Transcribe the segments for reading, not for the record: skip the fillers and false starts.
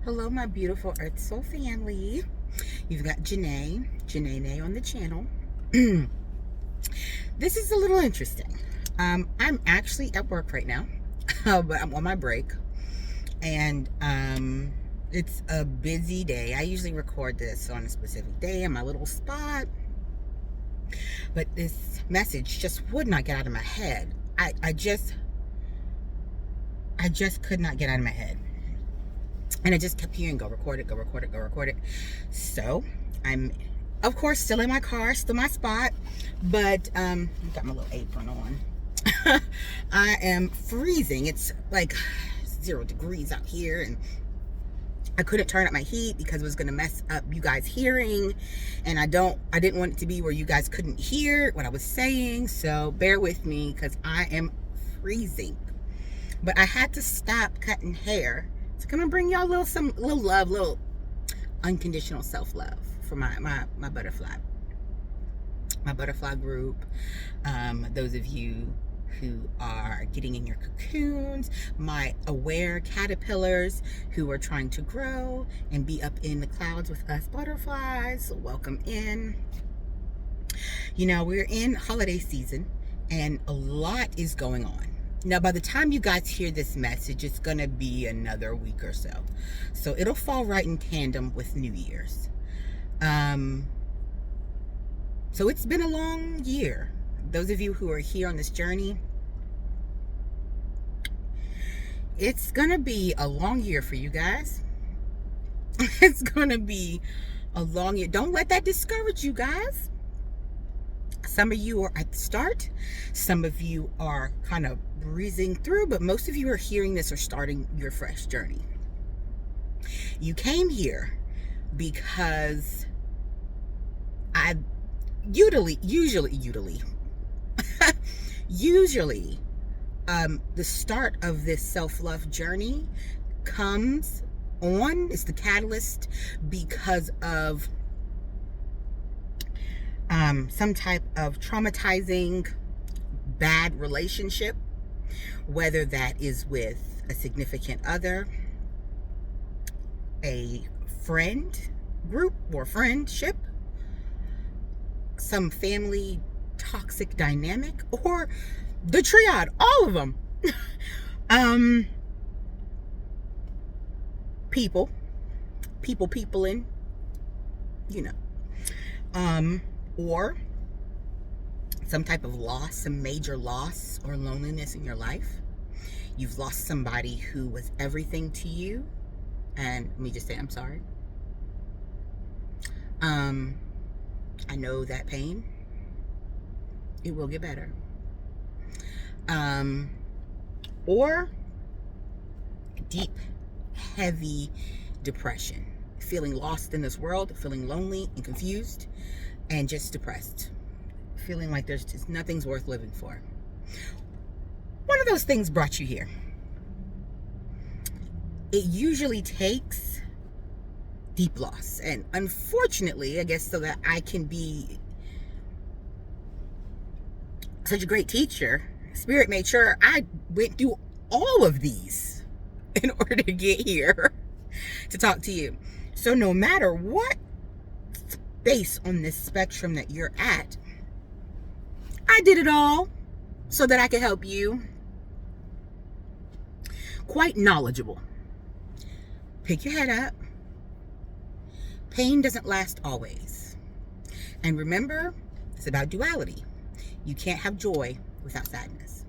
Hello, my beautiful Earth Soul family. You've got Janae on the channel. This is a little interesting. I'm actually at work right now, but I'm on my break, and it's a busy day. I usually record this on a specific day in my little spot, but this message just would not get out of my head. I just could not get out of my head. And I just kept hearing, go record it, go record it, go record it. So I'm, of course, still in my car, still my spot, but I've got my little apron on. I am freezing. It's like 0 degrees out here, and I couldn't turn up my heat because it was going to mess up you guys hearing, and I didn't want it to be where you guys couldn't hear what I was saying. So bear with me because I am freezing. But I had to stop cutting hair to come and bring y'all some little love, little unconditional self-love for my butterfly group. Those of you who are getting in your cocoons, my aware caterpillars who are trying to grow and be up in the clouds with us butterflies. So welcome in. You know, we're in holiday season and a lot is going on. Now, by the time you guys hear this message, it's going to be another week or so. So it'll fall right in tandem with New Year's. So it's been a long year. Those of you who are here on this journey, it's going to be a long year for you guys. It's going to be a long year. Don't let that discourage you guys. Some of you are at the start. Some of you are kind of breezing through, but most of you are hearing this or starting your fresh journey. You came here because I usually the start of this self-love journey it's the catalyst because of some type of traumatizing bad relationship, whether that is with a significant other, a friend group or friendship, some family toxic dynamic, or the triad, all of them. Peopling, you know, or some type of loss, some major loss or loneliness in your life. You've lost somebody who was everything to you, and let me just say I'm sorry. I know that pain. It will get better. Or deep, heavy depression, feeling lost in this world, feeling lonely and confused and just depressed, feeling like there's just nothing's worth living for. One of those things brought you here. It usually takes deep loss, and unfortunately, I guess so that I can be such a great teacher, Spirit made sure I went through all of these in order to get here to talk to you. So no matter what space on this spectrum that you're at, I did it all so that I could help you. Quite knowledgeable. Pick your head up. Pain doesn't last always. And remember, it's about duality. You can't have joy without sadness.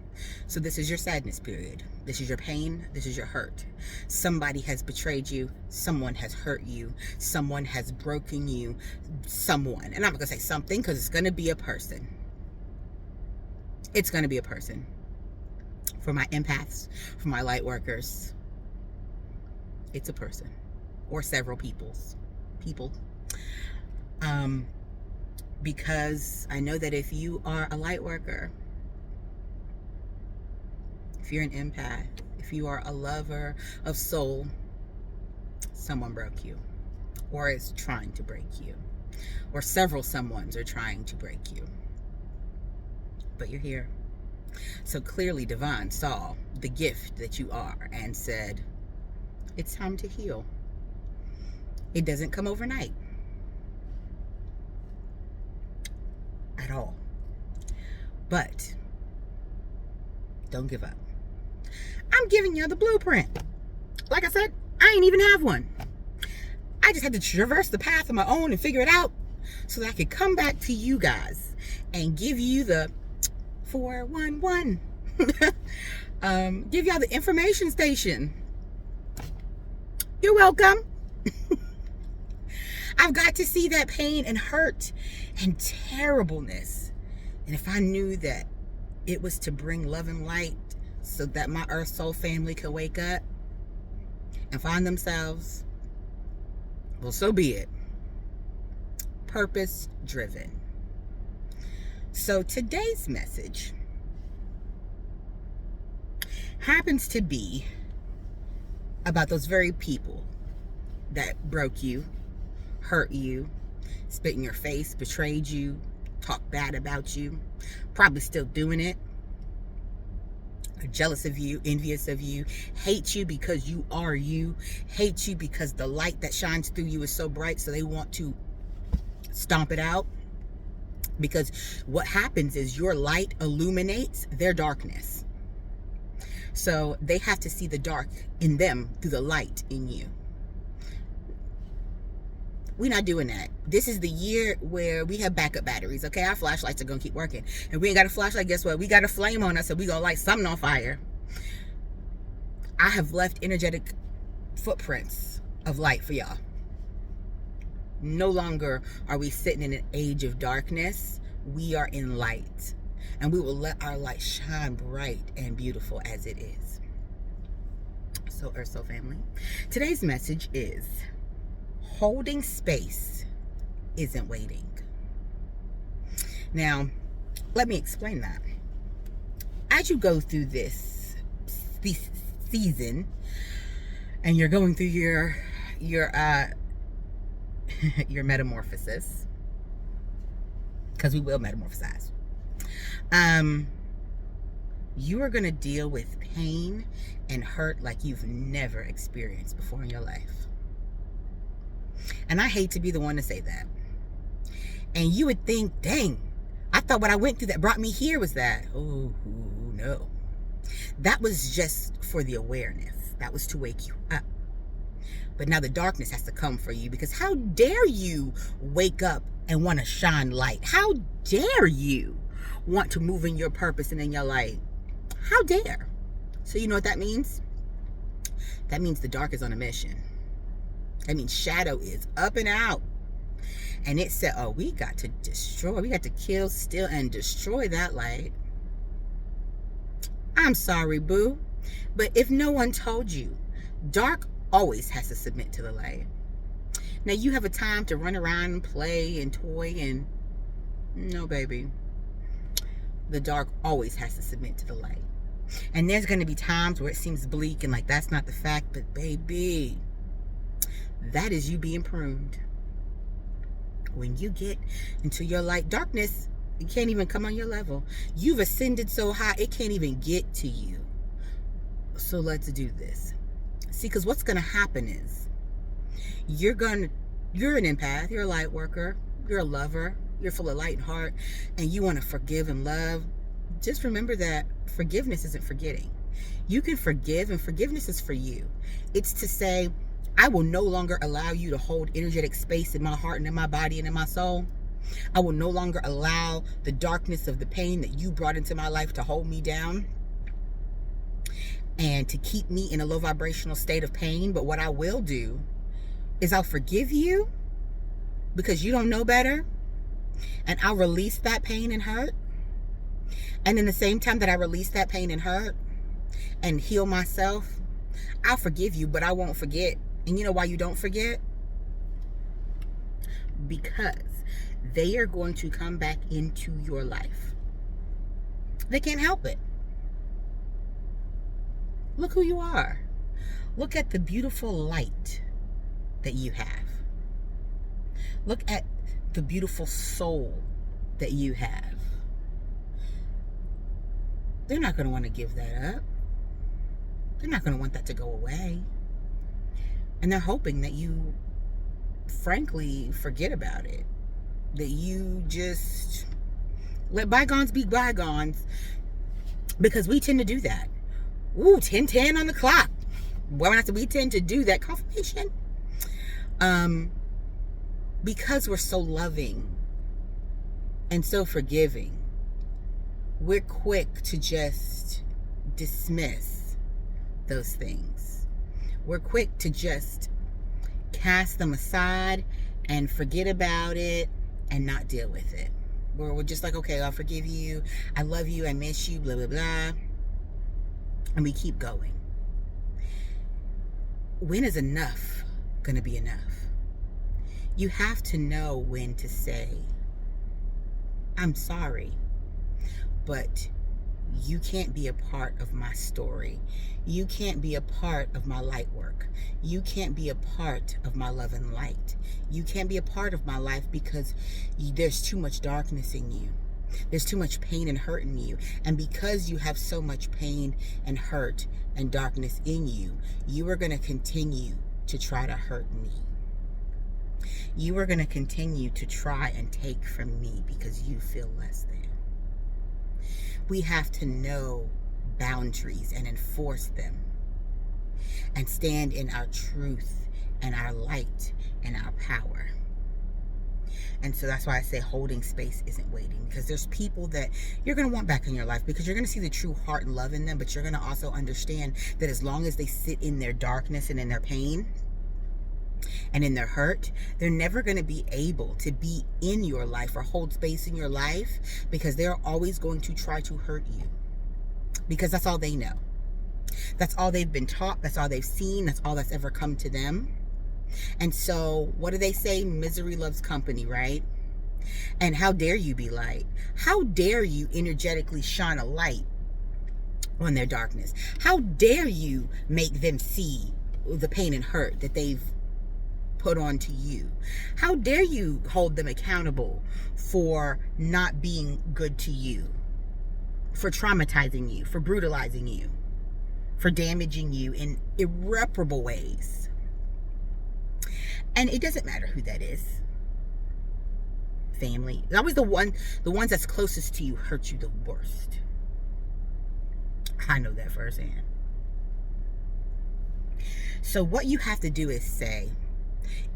So this is your sadness period. This is your pain. This is your hurt. Somebody has betrayed you. Someone has hurt you. Someone has broken you. Someone. And I'm not going to say something because it's going to be a person. It's going to be a person. For my empaths, for my light workers, it's a person. Or several people. Because I know that if you are a light worker, if you're an empath, if you are a lover of soul, someone broke you or is trying to break you, or several someones are trying to break you, but you're here. So clearly Divine saw the gift that you are and said, it's time to heal. It doesn't come overnight at all. But don't give up. I'm giving you the blueprint. Like I said, I ain't even have one. I just had to traverse the path of my own and figure it out so that I could come back to you guys and give you the 411. Give y'all the information station. You're welcome. I've got to see that pain and hurt and terribleness. And if I knew that it was to bring love and light so that my Earth Soul family could wake up and find themselves, well, so be it. Purpose driven. So today's message happens to be about those very people that broke you, hurt you, spit in your face, betrayed you, talked bad about you, probably still doing it, are jealous of you, envious of you, hate you because you are you, hate you because the light that shines through you is so bright, so they want to stomp it out. Because what happens is your light illuminates their darkness. So they have to see the dark in them through the light in you. We're not doing that. This is the year where we have backup batteries, okay? Our flashlights are going to keep working. And we ain't got a flashlight, guess what? We got a flame on us, so we going to light something on fire. I have left energetic footprints of light for y'all. No longer are we sitting in an age of darkness. We are in light. And we will let our light shine bright and beautiful as it is. So, Earth Soul family, today's message is: holding space isn't waiting. Now, let me explain that. As you go through this season and you're going through your metamorphosis, because we will metamorphosize, you are going to deal with pain and hurt like you've never experienced before in your life. And I hate to be the one to say that. And you would think, dang, I thought what I went through that brought me here was that. Oh, no. That was just for the awareness. That was to wake you up. But now the darkness has to come for you, because how dare you wake up and want to shine light? How dare you want to move in your purpose and in your light? How dare? So you know what that means? That means the dark is on a mission. That means shadow is up and out. And it said, oh, we got to destroy, we got to kill, steal, and destroy that light. I'm sorry, boo. But if no one told you, dark always has to submit to the light. Now, you have a time to run around and play and toy, and no, baby. The dark always has to submit to the light. And there's going to be times where it seems bleak and like that's not the fact, but baby, that is you being pruned. When you get into your light, darkness, it can't even come on your level. You've ascended so high, it can't even get to you. So let's do this. See, because what's going to happen is you're an empath, you're a light worker, you're a lover, you're full of light and heart, and you want to forgive and love. Just remember that forgiveness isn't forgetting. You can forgive, and forgiveness is for you. It's to say, I will no longer allow you to hold energetic space in my heart and in my body and in my soul. I will no longer allow the darkness of the pain that you brought into my life to hold me down and to keep me in a low vibrational state of pain. But what I will do is I'll forgive you because you don't know better, and I'll release that pain and hurt. And in the same time that I release that pain and hurt and heal myself, I'll forgive you, but I won't forget. And you know why you don't forget? Because they are going to come back into your life. They can't help it. Look who you are. Look at the beautiful light that you have. Look at the beautiful soul that you have. They're not going to want to give that up. They're not going to want that to go away. And they're hoping that you frankly forget about it. That you just let bygones be bygones, because we tend to do that. Ooh, 10:10 on the clock. Well, we tend to do that. Confirmation. Because we're so loving and so forgiving, we're quick to just dismiss those things. We're quick to just cast them aside and forget about it and not deal with it. We're just like, okay, I'll forgive you. I love you. I miss you, blah, blah, blah. And we keep going. When is enough going to be enough? You have to know when to say, I'm sorry, but you can't be a part of my story. You can't be a part of my light work. You can't be a part of my love and light. You can't be a part of my life because there's too much darkness in you. There's too much pain and hurt in you. And because you have so much pain and hurt and darkness in you, you are going to continue to try to hurt me. You are going to continue to try and take from me because you feel less than. We have to know boundaries and enforce them and stand in our truth and our light and our power. And so that's why I say holding space isn't waiting, because there's people that you're going to want back in your life because you're going to see the true heart and love in them, but you're going to also understand that as long as they sit in their darkness and in their pain and in their hurt, they're never going to be able to be in your life or hold space in your life, because they're always going to try to hurt you, because that's all they know. That's all they've been taught. That's all they've seen. That's all that's ever come to them. And so what do they say? Misery loves company, right? And how dare you be light? How dare you energetically shine a light on their darkness? How dare you make them see the pain and hurt that they've put onto you? How dare you hold them accountable for not being good to you, for traumatizing you, for brutalizing you, for damaging you in irreparable ways? And it doesn't matter who that is. Family. It's always the ones that's closest to you hurt you the worst. I know that firsthand. So what you have to do is say,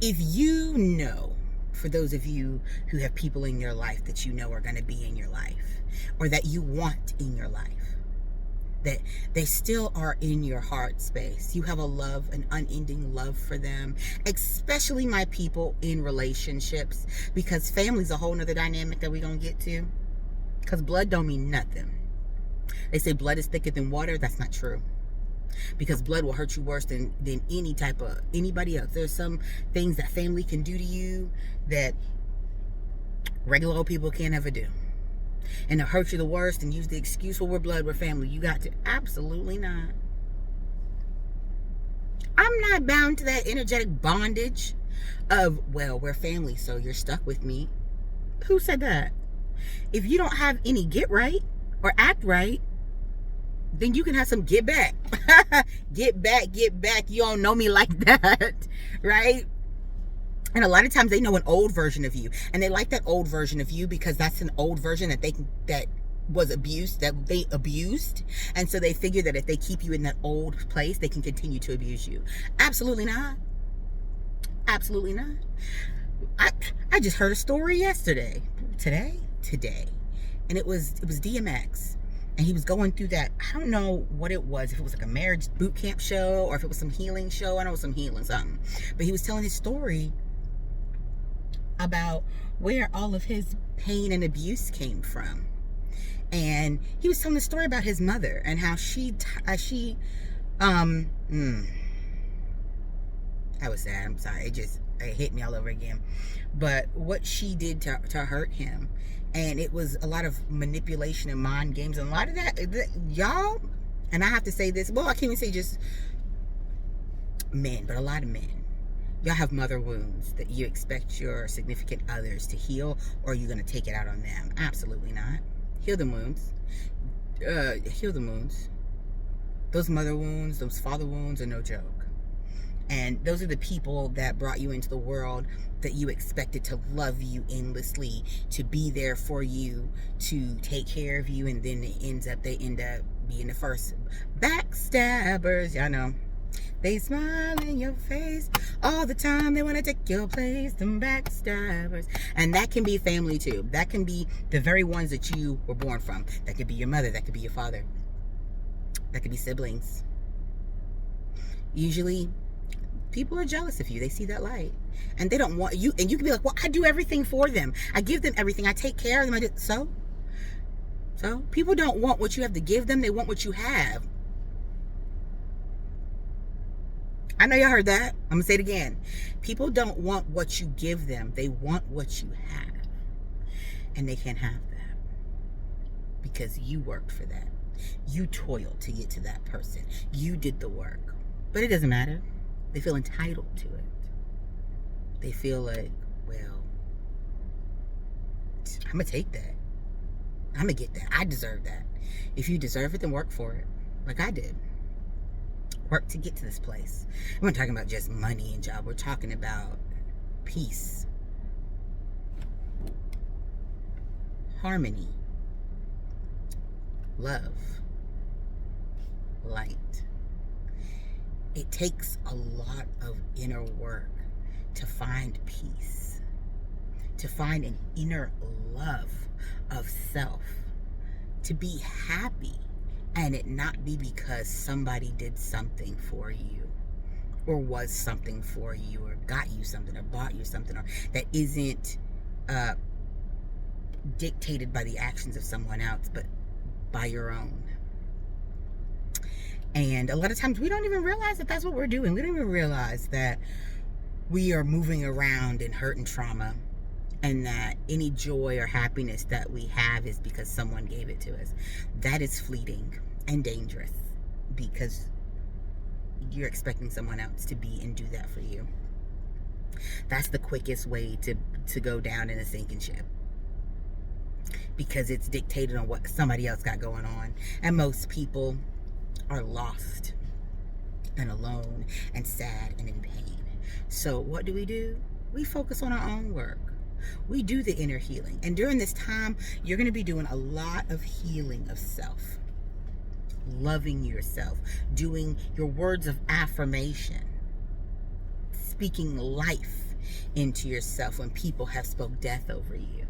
if you know, for those of you who have people in your life that you know are going to be in your life, or that you want in your life, that they still are in your heart space, you have a love, an unending love for them, especially my people in relationships, because family's a whole nother dynamic that we don't get to, because blood don't mean nothing. They say blood is thicker than water. That's not true, because blood will hurt you worse than anybody else. There's some things that family can do to you that regular old people can't ever do, and they'll hurt you the worst and use the excuse, well, we're blood, we're family. You got to. Absolutely not. I'm not bound to that energetic bondage of, well, we're family, so you're stuck with me. Who said that? If you don't have any get right or act right, then you can have some get back. Get back. You don't know me like that, right? And a lot of times they know an old version of you, and they like that old version of you because that's an old version that was abused, that they abused. And so they figure that if they keep you in that old place, they can continue to abuse you. Absolutely not. Absolutely not. I just heard a story yesterday. Today. And it was DMX. And he was going through that, I don't know what it was, if it was like a marriage boot camp show or if it was some healing show. I know it was some healing something. But he was telling his story about where all of his pain and abuse came from. And he was telling the story about his mother and how I was sad. I'm sorry. It hit me all over again. But what she did to hurt him. And it was a lot of manipulation and mind games. And a lot of that, y'all, and I have to say this, well, I can't even say just men, but a lot of men. Y'all have mother wounds that you expect your significant others to heal, or are you going to take it out on them? Absolutely not. Heal the wounds. Heal the wounds. Those mother wounds, those father wounds are no joke. And those are the people that brought you into the world, that you expected to love you endlessly, to be there for you, to take care of you, and then they end up being the first backstabbers. Y'all know. They smile in your face all the time. They want to take your place, them backstabbers. And that can be family too. That can be the very ones that you were born from. That could be your mother. That could be your father. That could be siblings. Usually, people are jealous of you. They see that light. And they don't want you. And you can be like, well, I do everything for them. I give them everything. I take care of them. So people don't want what you have to give them. They want what you have. I know y'all heard that. I'm going to say it again. People don't want what you give them. They want what you have. And they can't have that because you worked for that. You toiled to get to that person. You did the work. But it doesn't matter. They feel entitled to it. They feel like, well, I'm going to take that. I'm going to get that. I deserve that. If you deserve it, then work for it. Like I did. Work to get to this place. We're not talking about just money and job. We're talking about peace, harmony, love, light. It takes a lot of inner work to find peace, to find an inner love of self, to be happy. And it not be because somebody did something for you, or was something for you, or got you something, or bought you something, or that isn't dictated by the actions of someone else, but by your own. And a lot of times we don't even realize that that's what we're doing. We don't even realize that we are moving around in hurt and trauma, and that any joy or happiness that we have is because someone gave it to us. That is fleeting and dangerous, because you're expecting someone else to be and do that for you. That's the quickest way to go down in a sinking ship, because it's dictated on what somebody else got going on. And most people are lost and alone and sad and in pain. So what do? We focus on our own work. We do the inner healing. And during this time, you're going to be doing a lot of healing of self. Loving yourself. Doing your words of affirmation. Speaking life into yourself when people have spoke death over you.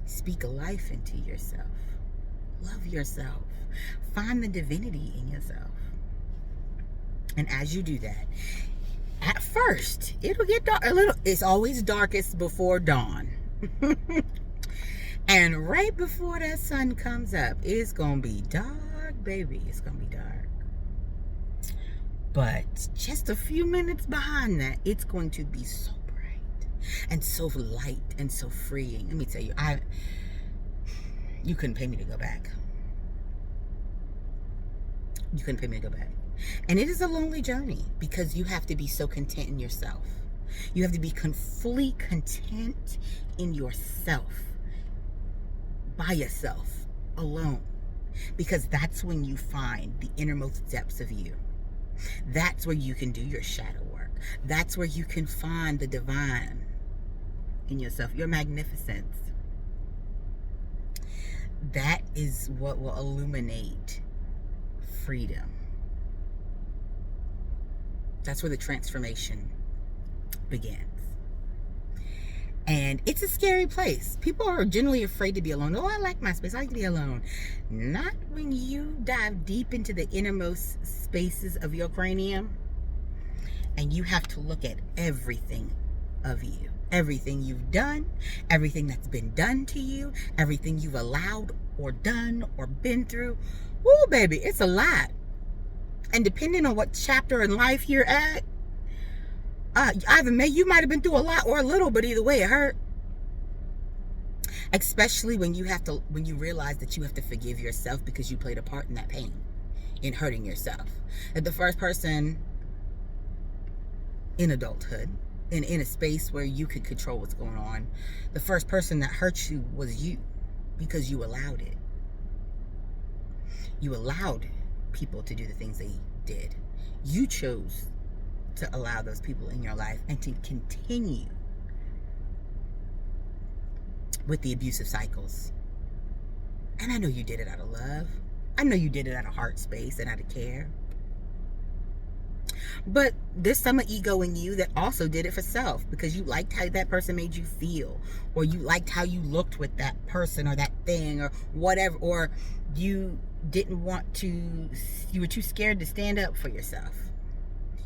Speak life into yourself. Love yourself. Find the divinity in yourself. And as you do that, at first, it'll get dark a little. It's always darkest before dawn. And right before that sun comes up, it's going to be dark, baby. It's going to be dark. But just a few minutes behind that, it's going to be so bright and so light and so freeing. Let me tell you, you couldn't pay me to go back. You couldn't pay me to go back. And it is a lonely journey, because you have to be so content in yourself. You have to be fully content in yourself, by yourself, alone. Because that's when you find the innermost depths of you. That's where you can do your shadow work. That's where you can find the divine in yourself, your magnificence. That is what will illuminate freedom. That's where the transformation begins. And it's a scary place. People are generally afraid to be alone. Oh, I like my space. I like to be alone. Not when you dive deep into the innermost spaces of your cranium, and you have to look at everything of you. Everything you've done, everything that's been done to you, everything you've allowed or done or been through. Woo, baby, it's a lot. And depending on what chapter in life you're at, you might have been through a lot or a little, but either way, it hurt. Especially when you realize that you have to forgive yourself because you played a part in that pain, in hurting yourself. That the first person in adulthood, in a space where you could control what's going on, the first person that hurt you was you, because you allowed it. You allowed people to do the things they did. You chose to allow those people in your life and to continue with the abusive cycles. And I know you did it out of love. I know you did it out of heart space and out of care. But there's some ego in you that also did it for self, because you liked how that person made you feel, or you liked how you looked with that person or that thing or whatever, or you didn't want to, you were too scared to stand up for yourself.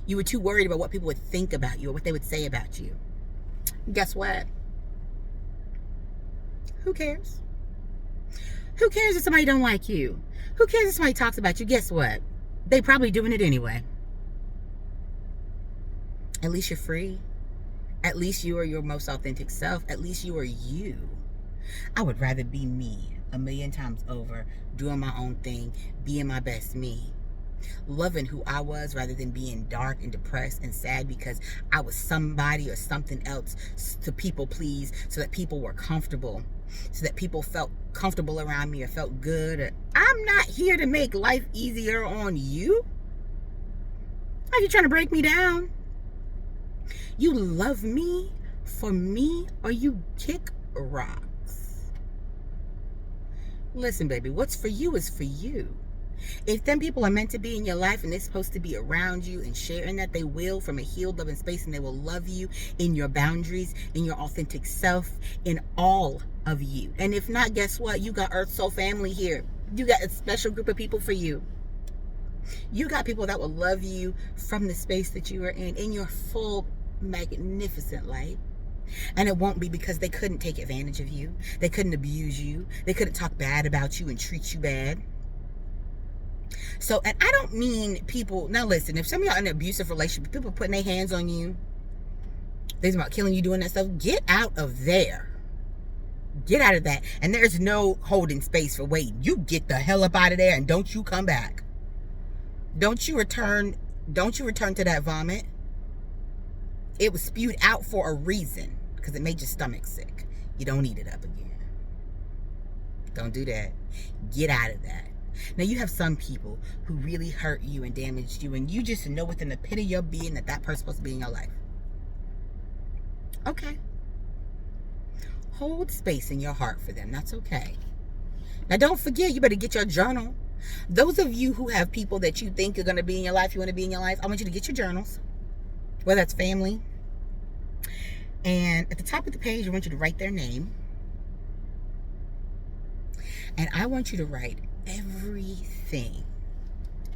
You were too worried about what people would think about you or what they would say about you. Guess what? Who cares? Who cares if somebody don't like you? Who cares if somebody talks about you? Guess what? They probably doing it anyway. At least you're free. At least you are your most authentic self. At least you are you. I would rather be me 1,000,000 times over, doing my own thing, being my best me, loving who I was, rather than being dark and depressed and sad because I was somebody or something else to people please, so that people were comfortable, so that people felt comfortable around me or felt good. I'm not here to make life easier on you. Are you trying to break me down? You love me for me, or you kick rocks. Listen, baby, what's for you is for you. If them people are meant to be in your life and they're supposed to be around you and sharing that, they will, from a healed, loving space, and they will love you in your boundaries, in your authentic self, in all of you. And if not, guess what? You got Earth Soul family here. You got a special group of people for you. You got people that will love you from the space that you are in your full magnificent light. And it won't be because they couldn't take advantage of you. They couldn't abuse you. They couldn't talk bad about you and treat you bad. So, and I don't mean people, now listen, if some of y'all in an abusive relationship, people putting their hands on you, they're about killing you, doing that stuff, get out of there. Get out of that. And there's no holding space for waiting. You get the hell up out of there and don't you come back. Don't you return to that vomit. It was spewed out for a reason, because it made your stomach sick. You don't eat it up again. Don't do that. Get out of that. Now, you have some people who really hurt you and damaged you, and you just know within the pit of your being that that person's supposed to be in your life. Okay. Hold space in your heart for them. That's okay. Now, don't forget, you better get your journal. Those of you who have people that you think are going to be in your life, you want to be in your life, I want you to get your journals, whether that's family. And at the top of the page, I want you to write their name. And I want you to write everything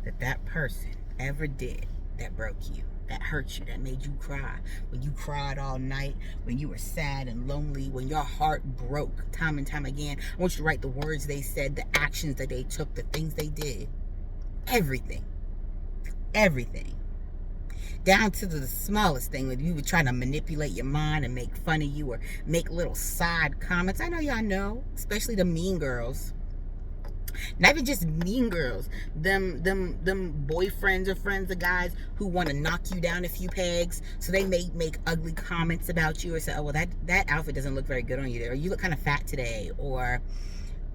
that that person ever did that broke you, that hurt you, that made you cry. When you cried all night, when you were sad and lonely, when your heart broke time and time again. I want you to write the words they said, the actions that they took, the things they did. Everything. Everything. Down to the smallest thing, when you were trying to manipulate your mind and make fun of you or make little side comments. I know y'all know, especially the mean girls. Not even just mean girls, them boyfriends or friends of guys who want to knock you down a few pegs, so they may make ugly comments about you or say, oh, well, that outfit doesn't look very good on you there, or you look kind of fat today, or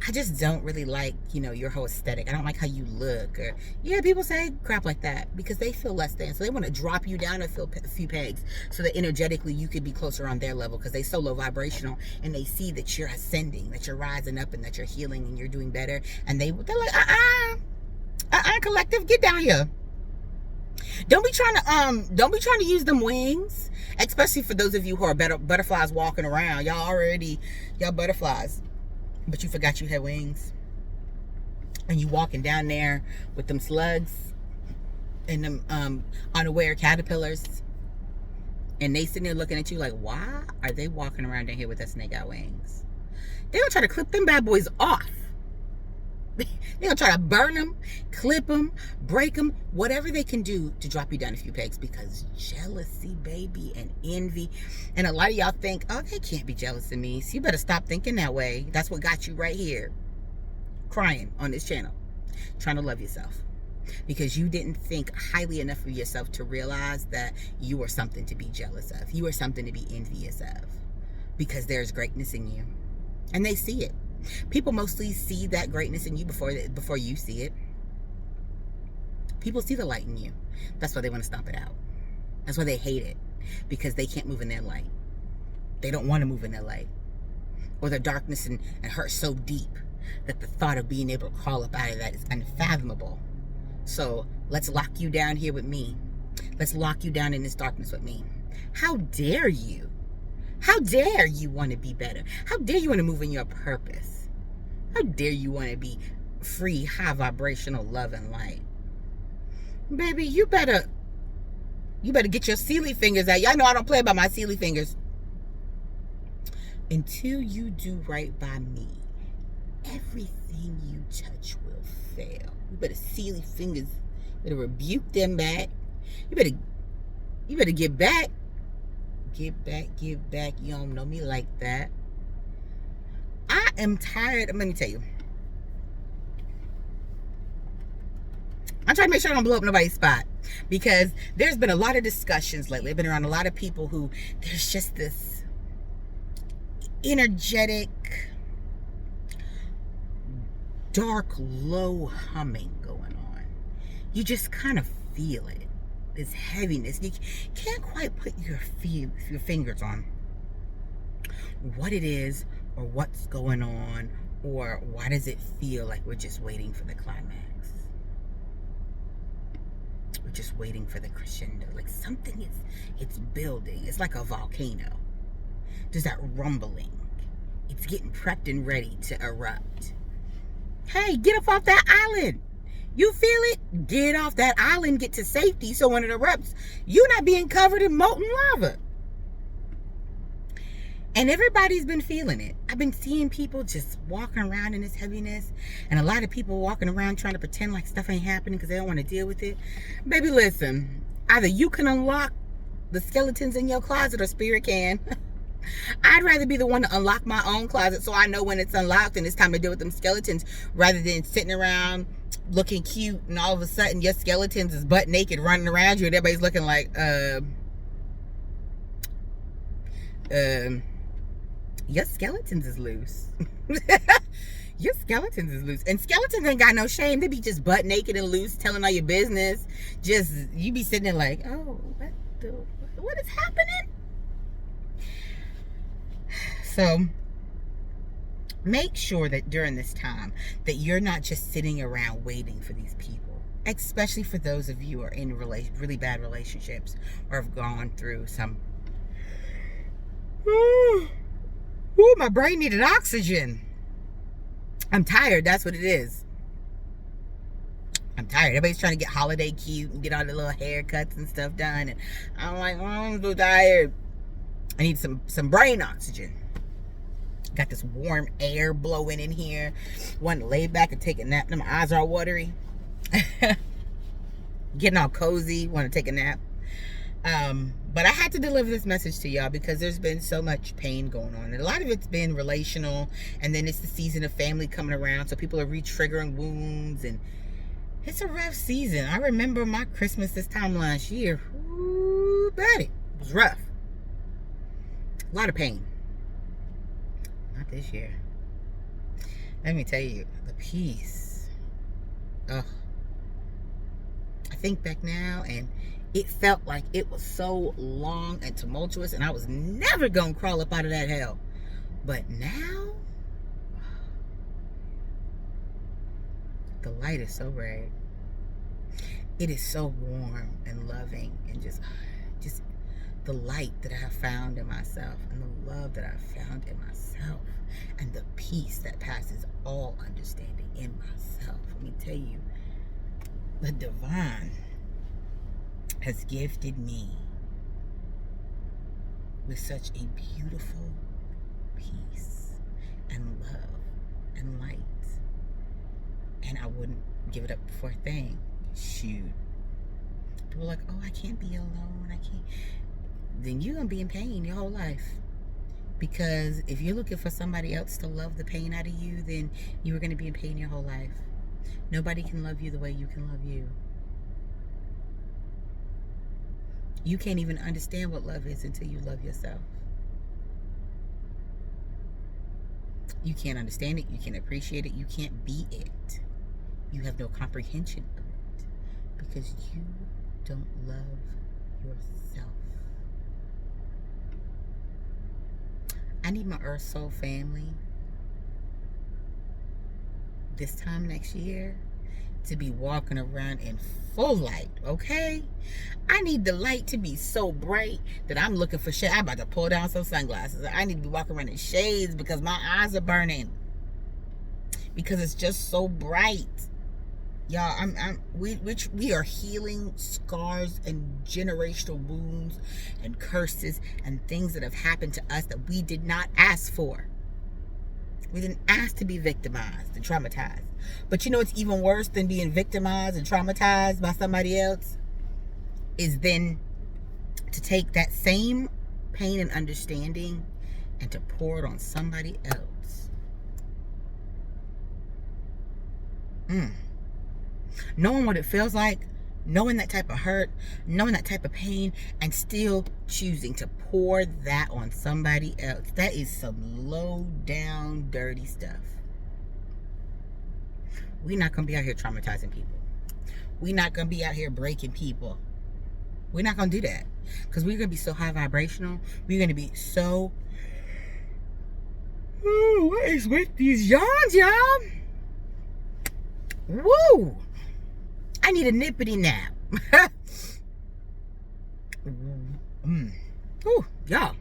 I just don't really like, your whole aesthetic. I don't like how you look. Or, people say crap like that because they feel less than. So they want to drop you down a few pegs so that energetically you could be closer on their level, because they're so low vibrational and they see that you're ascending, that you're rising up, and that you're healing and you're doing better. And they're like, collective, get down here. Don't be trying to use them wings, especially for those of you who are butterflies walking around. Y'all butterflies. But you forgot you had wings, and you walking down there with them slugs and them unaware caterpillars, and they sitting there looking at you like, why are they walking around down here with us and they got wings? They're gonna try to clip them bad boys off. They're gonna try to burn them, clip them, break them, whatever they can do to drop you down a few pegs, because jealousy, baby, and envy. And a lot of y'all think, oh, they can't be jealous of me. So you better stop thinking that way. That's what got you right here, crying on this channel, trying to love yourself. Because you didn't think highly enough of yourself to realize that you are something to be jealous of. You are something to be envious of. Because there's greatness in you. And they see it. People mostly see that greatness in you before you see it. People see the light in you. That's why they want to stomp it out. That's why they hate it, because they can't move in their light. They don't want to move in their light. Or their darkness and hurt so deep that the thought of being able to crawl up out of that is unfathomable. So let's lock you down here with me. Let's lock you down in this darkness with me. How dare you? How dare you want to be better? How dare you want to move in your purpose? How dare you want to be free, high vibrational love and light? Baby, you better get your Sealy fingers out. Y'all know I don't play about my Sealy fingers. Until you do right by me, everything you touch will fail. You better Sealy fingers. You better rebuke them back. You better get back. Get back. You don't know me like that. I am tired. Let me tell you. I'm trying to make sure I don't blow up nobody's spot, because there's been a lot of discussions lately. I've been around a lot of people who there's just this energetic, dark, low humming going on. You just kind of feel it. This heaviness. You can't quite put your fingers on what it is or what's going on, or why does it feel like we're just waiting for the climax. We're just waiting for the crescendo. Like something it's building. It's like a volcano. There's that rumbling. It's getting prepped and ready to erupt. Hey, get up off that island. You feel it? Get off that island, get to safety, so when it erupts, you're not being covered in molten lava. And everybody's been feeling it. I've been seeing people just walking around in this heaviness, and a lot of people walking around trying to pretend like stuff ain't happening because they don't want to deal with it. Baby, listen, either you can unlock the skeletons in your closet or spirit can. I'd rather be the one to unlock my own closet so I know when it's unlocked and it's time to deal with them skeletons, rather than sitting around looking cute and all of a sudden your skeletons is butt naked running around you and everybody's looking like your skeletons is loose. Your skeletons is loose. And skeletons ain't got no shame. They be just butt naked and loose telling all your business. Just you be sitting there like, oh, what is happening? So make sure that during this time that you're not just sitting around waiting for these people, especially for those of you who are in really bad relationships or have gone through some. Ooh, my brain needed oxygen. I'm tired. That's what it is. I'm tired. Everybody's trying to get holiday cute and get all the little haircuts and stuff done, and I'm like, oh, I'm so tired. I need some brain oxygen. Got this warm air blowing in here. Want to lay back and take a nap. My eyes are all watery. Getting all cozy. Want to take a nap. But I had to deliver this message to y'all because there's been so much pain going on. And a lot of it's been relational. And then it's the season of family coming around. So people are re-triggering wounds. And it's a rough season. I remember my Christmas this time last year. Ooh, buddy. It was rough. A lot of pain. Not this year. Let me tell you, the peace. Ugh. I think back now, and it felt like it was so long and tumultuous, and I was never gonna crawl up out of that hell. But now, the light is so bright. It is so warm and loving, and just the light that I have found in myself, and the love that I've found in myself, and the peace that passes all understanding in myself. Let me tell you, the divine has gifted me with such a beautiful peace and love and light, and I wouldn't give it up for a thing. Shoot. People are like, oh, I can't be alone. I can't. Then you're going to be in pain your whole life. Because if you're looking for somebody else to love the pain out of you, then you are going to be in pain your whole life. Nobody can love you the way you can love you. You can't even understand what love is until you love yourself. You can't understand it. You can't appreciate it. You can't be it. You have no comprehension of it because you don't love yourself. I need my Earth Soul family this time next year to be walking around in full light, okay? I need the light to be so bright that I'm looking for shade. I'm about to pull down some sunglasses. I need to be walking around in shades because my eyes are burning. Because it's just so bright. Y'all, we are healing scars and generational wounds and curses and things that have happened to us that we did not ask for. We didn't ask to be victimized and traumatized. But you know what's even worse than being victimized and traumatized by somebody else? Is then to take that same pain and understanding and to pour it on somebody else. Knowing what it feels like, knowing that type of hurt, knowing that type of pain, and still choosing to pour that on somebody else. That is some low down, dirty stuff. We're not going to be out here traumatizing people. We're not going to be out here breaking people. We're not going to do that. Because we're going to be so high vibrational. We're going to be so... Ooh, what is with these yawns, y'all? Woo! I need a nippity nap. Ooh, y'all.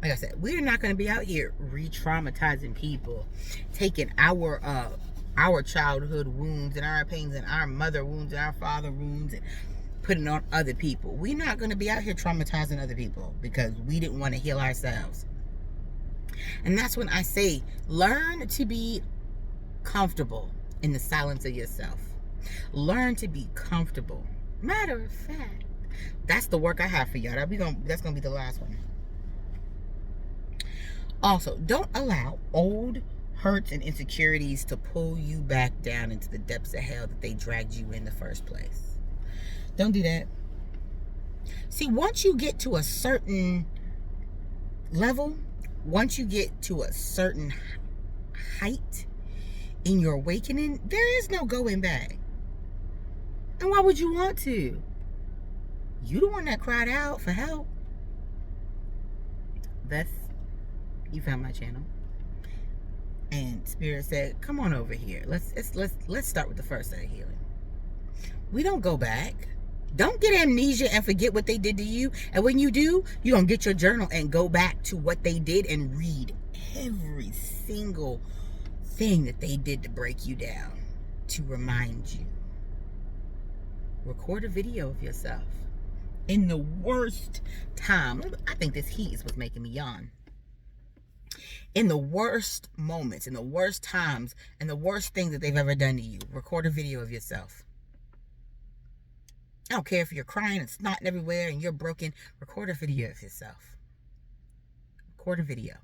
Like I said, we're not going to be out here re-traumatizing people, taking our childhood wounds and our pains and our mother wounds and our father wounds and putting it on other people. We're not going to be out here traumatizing other people because we didn't want to heal ourselves. And that's when I say, learn to be comfortable in the silence of yourself. Learn to be comfortable. Matter of fact, that's the work I have for y'all. That's gonna be the last one. Also, don't allow old hurts and insecurities to pull you back down into the depths of hell that they dragged you in the first place. Don't do that. See, once you get to a certain level, once you get to a certain height in your awakening, there is no going back. And why would you want to? You the one that cried out for help. Thus, you found my channel. And Spirit said, come on over here. Let's start with the first set of healing. We don't go back. Don't get amnesia and forget what they did to you. And when you do, you're going to get your journal and go back to what they did and read every single thing that they did to break you down, to remind you. Record a video of yourself in the worst time. I think this heat is what's making me yawn. In the worst moments, in the worst times, and the worst things that they've ever done to you, record a video of yourself. I don't care if you're crying and snotting everywhere and you're broken. Record a video of yourself. Record a video.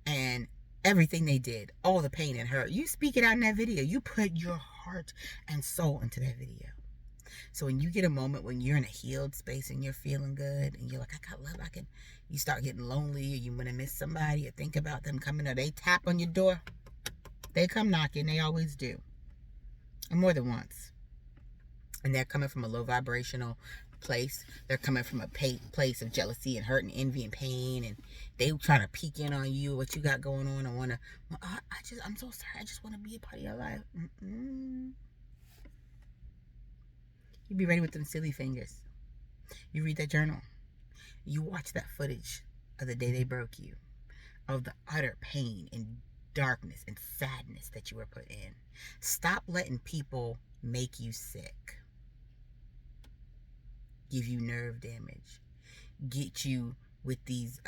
And everything they did, all the pain and hurt, you speak it out in that video. You put your heart and soul into that video. So when you get a moment when you're in a healed space and you're feeling good and you're like, I got love, you start getting lonely or you want to miss somebody or think about them coming or they tap on your door, they come knocking. They always do. And more than once. And they're coming from a low vibrational place. They're coming from a place of jealousy and hurt and envy and pain, and they trying to peek in on you, what you got going on. I want to, I'm so sorry. I just want to be a part of your life. You be ready with them silly fingers. You read that journal. You watch that footage of the day they broke you, of the utter pain and darkness and sadness that you were put in. Stop letting people make you sick. Give you nerve damage, get you with these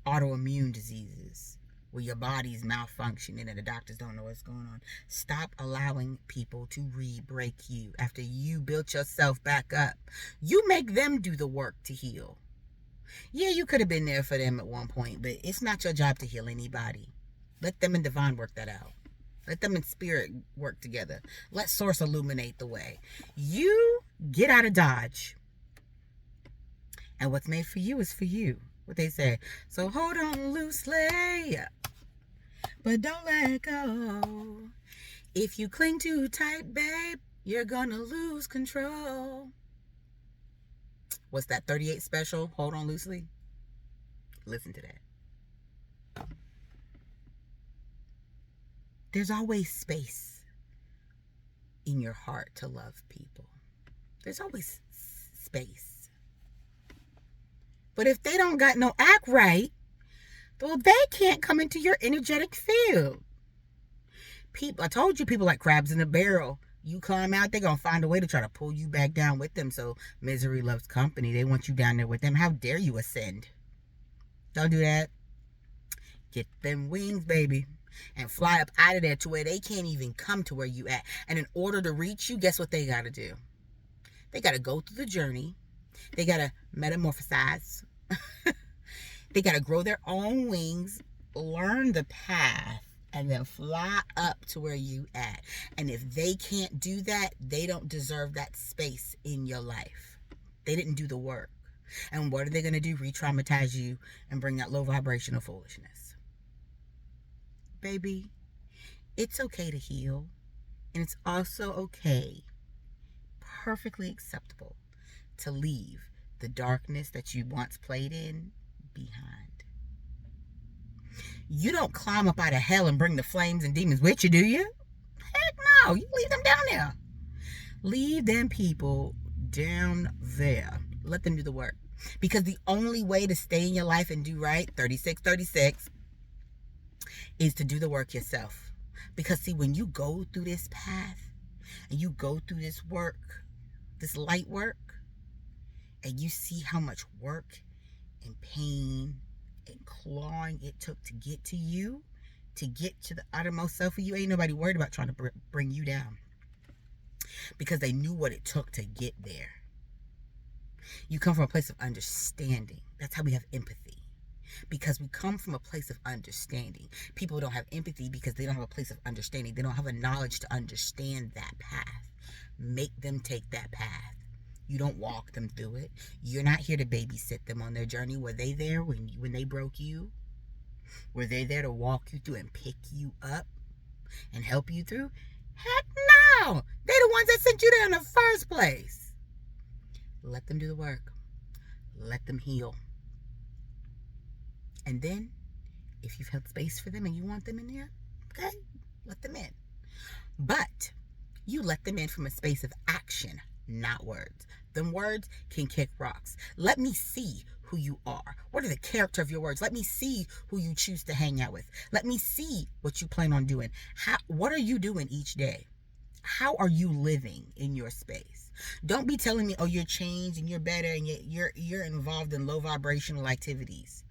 autoimmune diseases where your body's malfunctioning and the doctors don't know what's going on. Stop allowing people to re-break you after you built yourself back up. You make them do the work to heal. Yeah, you could have been there for them at one point, but it's not your job to heal anybody. Let them and Divine work that out. Let them and Spirit work together. Let Source illuminate the way. You get out of Dodge. And what's made for you is for you. What they say. So hold on loosely. but don't let go. If you cling too tight, babe, you're gonna lose control. What's that 38 special? Hold on loosely. Listen to that. There's always space in your heart to love people. There's always space. But if they don't got no act right, well, they can't come into your energetic field. I told you, people like crabs in a barrel. You climb out, they're going to find a way to try to pull you back down with them. So misery loves company. They want you down there with them. How dare you ascend? Don't do that. Get them wings, baby, and fly up out of there to where they can't even come to where you at. And in order to reach you, guess what they got to do? They got to go through the journey. They got to metamorphosize. They got to grow their own wings, learn the path, and then fly up to where you at. And if they can't do that, they don't deserve that space in your life. They didn't do the work. And what are they going to do? Re-traumatize you and bring that low vibrational foolishness. Baby, it's okay to heal. And it's also okay, perfectly acceptable, to leave the darkness that you once played in behind. You don't climb up out of hell and bring the flames and demons with you, do you? Heck no, you leave them down there. Leave them people down there. Let them do the work. Because the only way to stay in your life and do right, 3636, is to do the work yourself. Because see, when you go through this path and you go through this work, this light work, and you see how much work and pain and clawing it took to get to you, to get to the uttermost self of you, ain't nobody worried about trying to bring you down. Because they knew what it took to get there. You come from a place of understanding. That's how we have empathy. Because we come from a place of understanding. People don't have empathy because they don't have a place of understanding. They don't have a knowledge to understand that path. Make them take that path. You don't walk them through it. You're not here to babysit them on their journey. Were they there when they broke you? Were they there to walk you through and pick you up and help you through? Heck no! They're the ones that sent you there in the first place. Let them do the work. Let them heal. And then, if you've held space for them and you want them in there, okay, let them in. But you let them in from a space of action, not words. Them words can kick rocks. Let me see who you are. What are the character of your words? Let me see who you choose to hang out with. Let me see what you plan on doing. What are you doing each day? How are you living in your space? Don't be telling me, oh, you're changed and you're better and you're involved in low vibrational activities.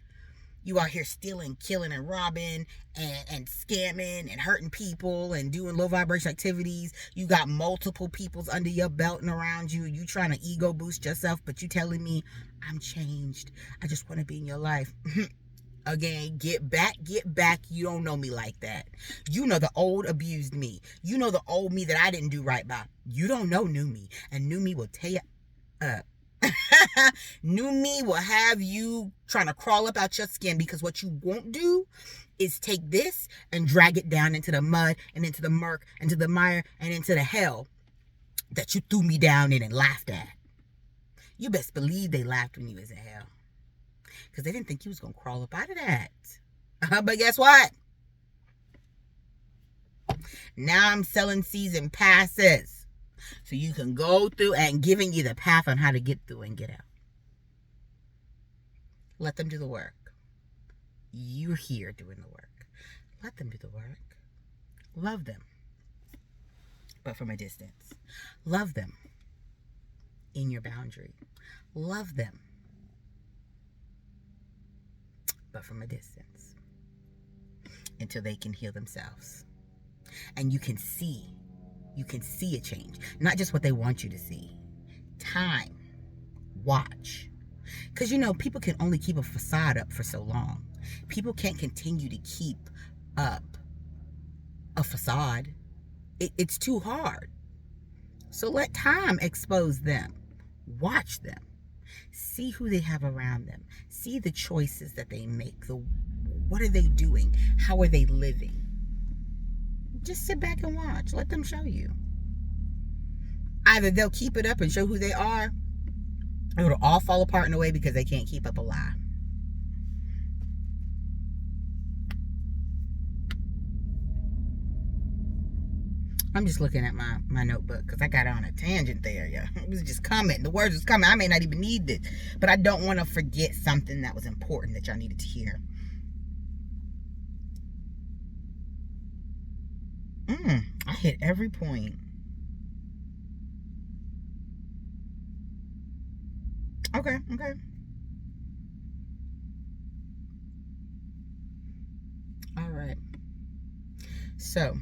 You out here stealing, killing, and robbing, and scamming, and hurting people, and doing low vibration activities. You got multiple peoples under your belt and around you. You trying to ego boost yourself, but you telling me, I'm changed. I just want to be in your life. Again, get back. You don't know me like that. You know the old abused me. You know the old me that I didn't do right by. You don't know new me, and new me will tear you up. New me will have you trying to crawl up out your skin, because what you won't do is take this and drag it down into the mud and into the murk, into the mire, and into the hell that you threw me down in and laughed at. You best believe they laughed when you was in hell, because they didn't think you was going to crawl up out of that. But guess what? Now I'm selling season passes. So you can go through and giving you the path on how to get through and get out. Let them do the work. You're here doing the work. Let them do the work. Love them, but from a distance. Love them in your boundary. Love them, but from a distance, until they can heal themselves. And you can see a change. Not just what they want you to see. Time. Watch. Because, people can only keep a facade up for so long. People can't continue to keep up a facade. It's too hard. So let time expose them. Watch them. See who they have around them. See the choices that they make. What are they doing? How are they living? Just sit back and watch. Let them show you. Either they'll keep it up and show who they are, or it'll all fall apart in a way because they can't keep up a lie. I'm just looking at my notebook because I got on a tangent there. Yeah, it was just coming. The words was coming. I may not even need it, but I don't want to forget something that was important that y'all needed to hear. I hit every point. Okay. All right. So,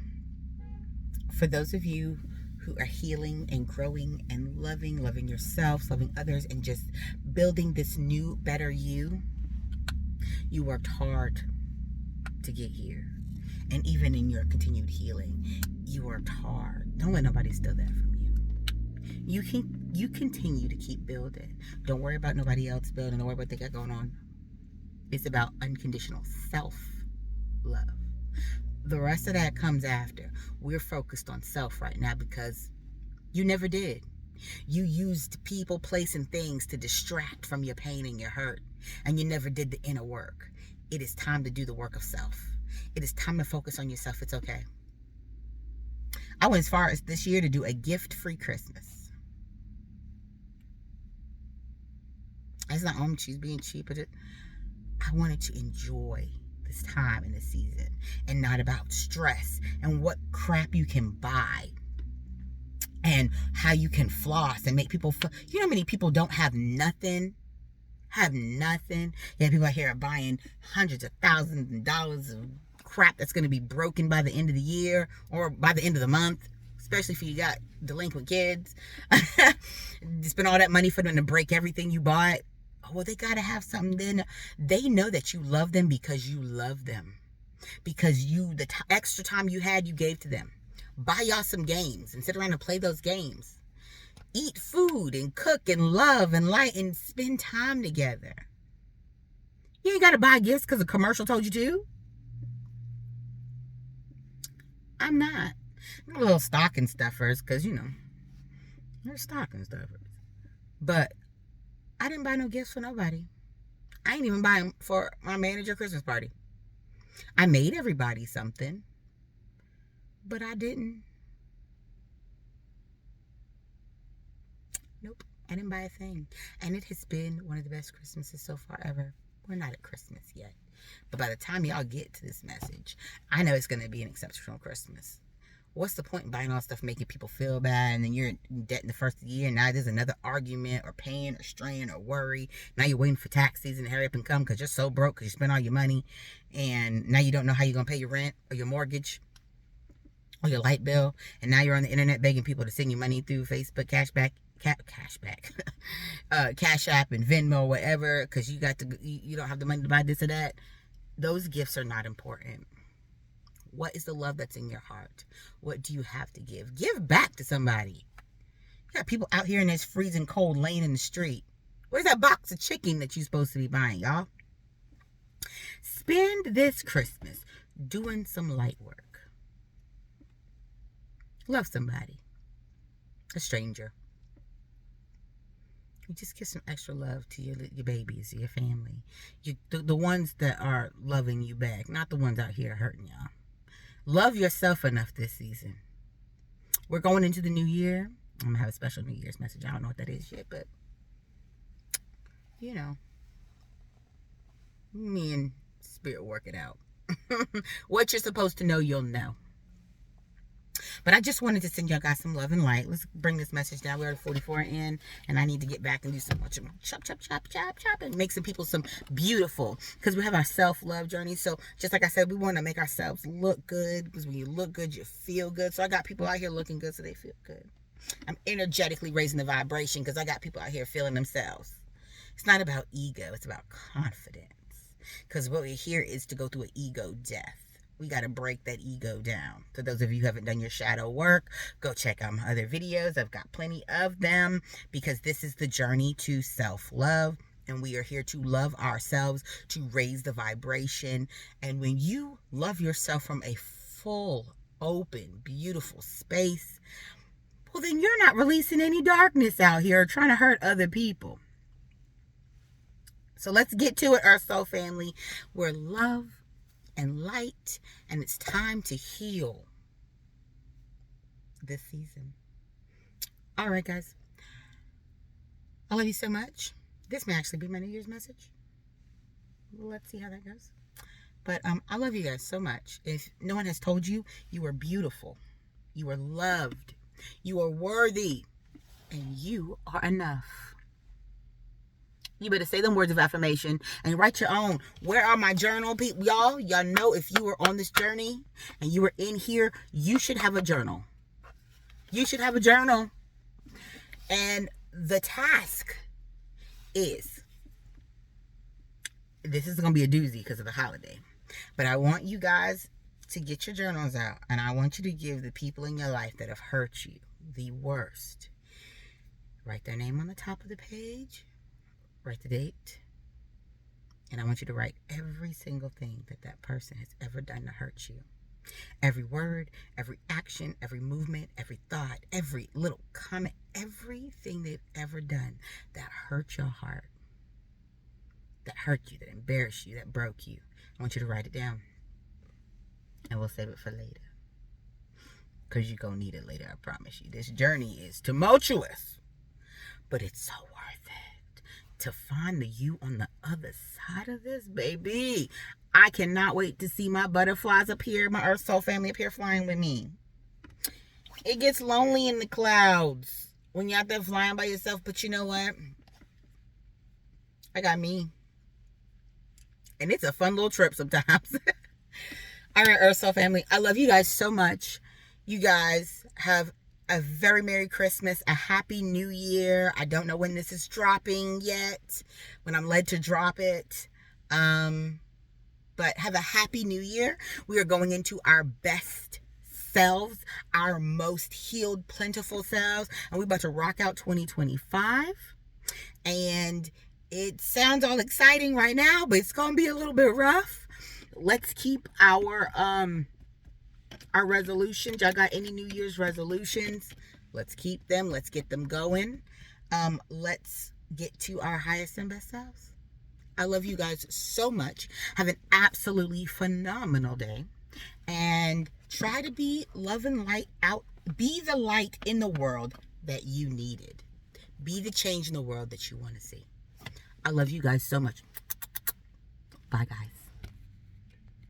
for those of you who are healing and growing and loving yourselves, loving others, and just building this new, better you worked hard to get here. And even in your continued healing, you worked hard. Don't let nobody steal that from you. You continue to keep building. Don't worry about nobody else building. Don't worry about what they got going on. It's about unconditional self-love. The rest of that comes after. We're focused on self right now because you never did. You used people, place, and things to distract from your pain and your hurt. And you never did the inner work. It is time to do the work of self. It is time to focus on yourself. It's okay. I went as far as this year to do a gift-free Christmas. It's not she's being cheap, but I wanted to enjoy this time in the season and not about stress and what crap you can buy and how you can floss and make people feel. You know how many people don't have nothing? Yeah, people out here are buying hundreds of thousands of dollars of crap that's going to be broken by the end of the year or by the end of the month, especially if you got delinquent kids. You spend all that money for them to break everything you bought. Well, they got to have something. Then they know that you love them because you love them. Because the extra time you had, you gave to them. Buy y'all some games and sit around and play those games. Eat food and cook and love and light and spend time together. You ain't got to buy gifts because a commercial told you to. I'm not. I'm a little stocking stuffers because, they're stocking stuffers. But I didn't buy no gifts for nobody. I ain't even buy them for my manager Christmas party. I made everybody something, but I didn't. Nope, I didn't buy a thing. And it has been one of the best Christmases so far ever. We're not at Christmas yet. But by the time y'all get to this message, I know it's going to be an exceptional Christmas. What's the point in buying all stuff making people feel bad and then you're in debt in the first of the year and now there's another argument or pain or strain or worry. Now you're waiting for tax season to hurry up and come because you're so broke because you spent all your money and now you don't know how you're going to pay your rent or your mortgage or your light bill, and now you're on the internet begging people to send you money through Facebook, Cash App and Venmo, whatever, because you don't have the money to buy this or that. Those gifts are not important. What is the love that's in your heart? What do you have to give? Give back to somebody. You got people out here in this freezing cold laying in the street. Where's that box of chicken that you're supposed to be buying, y'all? Spend this Christmas doing some light work. Love somebody. A stranger. You just give some extra love to your babies, your family. The ones that are loving you back, not the ones out here hurting y'all. Love yourself enough this season. We're going into the new year. I'm going to have a special New Year's message. I don't know what that is yet, but, me and Spirit work it out. What you're supposed to know, you'll know. But I just wanted to send y'all guys some love and light. Let's bring this message down. We're at 44 in, and I need to get back and do some chop, and make some people some beautiful, because we have our self-love journey. So just like I said, we want to make ourselves look good, because when you look good, you feel good. So I got people out here looking good so they feel good. I'm energetically raising the vibration because I got people out here feeling themselves. It's not about ego. It's about confidence, because what we're here is to go through an ego death. We got to break that ego down. So those of you who haven't done your shadow work, go check out my other videos. I've got plenty of them, because this is the journey to self-love. And we are here to love ourselves, to raise the vibration. And when you love yourself from a full open, beautiful space, well, then you're not releasing any darkness out here or trying to hurt other people. So let's get to it, Earth Soul family. We're love and light, and it's time to heal this season. All right, guys. I love you so much. This may actually be my New Year's message. Let's see how that goes. But I love you guys so much. If no one has told you, you are beautiful. You are loved. You are worthy. And you are enough. You better say them words of affirmation and write your own. Where are my journal people? Y'all know if you were on this journey and you were in here, you should have a journal. You should have a journal. And the task is, this is going to be a doozy because of the holiday, but I want you guys to get your journals out, and I want you to give the people in your life that have hurt you the worst, write their name on the top of the page, write the date, and I want you to write every single thing that that person has ever done to hurt you. Every word, every action, every movement, every thought, every little comment, everything they've ever done that hurt your heart, that hurt you, that embarrassed you, that broke you. I want you to write it down. And we'll save it for later. Because you're going to need it later, I promise you. This journey is tumultuous, but it's so worth it to find the you on the other side of this, baby. I cannot wait to see my butterflies up here, my Earth Soul family up here flying with me. It gets lonely in the clouds when you're out there flying by yourself, but you know what? I got me. And it's a fun little trip sometimes. All right, Earth Soul family. I love you guys so much. You guys have a very Merry Christmas, a Happy New Year. I don't know when this is dropping yet, when I'm led to drop it. But have a Happy New Year. We are going into our best selves, our most healed, plentiful selves. And we're about to rock out 2025. And it sounds all exciting right now, but it's going to be a little bit rough. Let's keep our resolutions. Y'all got any New Year's resolutions? Let's keep them. Let's get them going. Let's get to our highest and best selves. I love you guys so much. Have an absolutely phenomenal day. And try to be love and light out. Be the light in the world that you needed. Be the change in the world that you want to see. I love you guys so much. Bye, guys.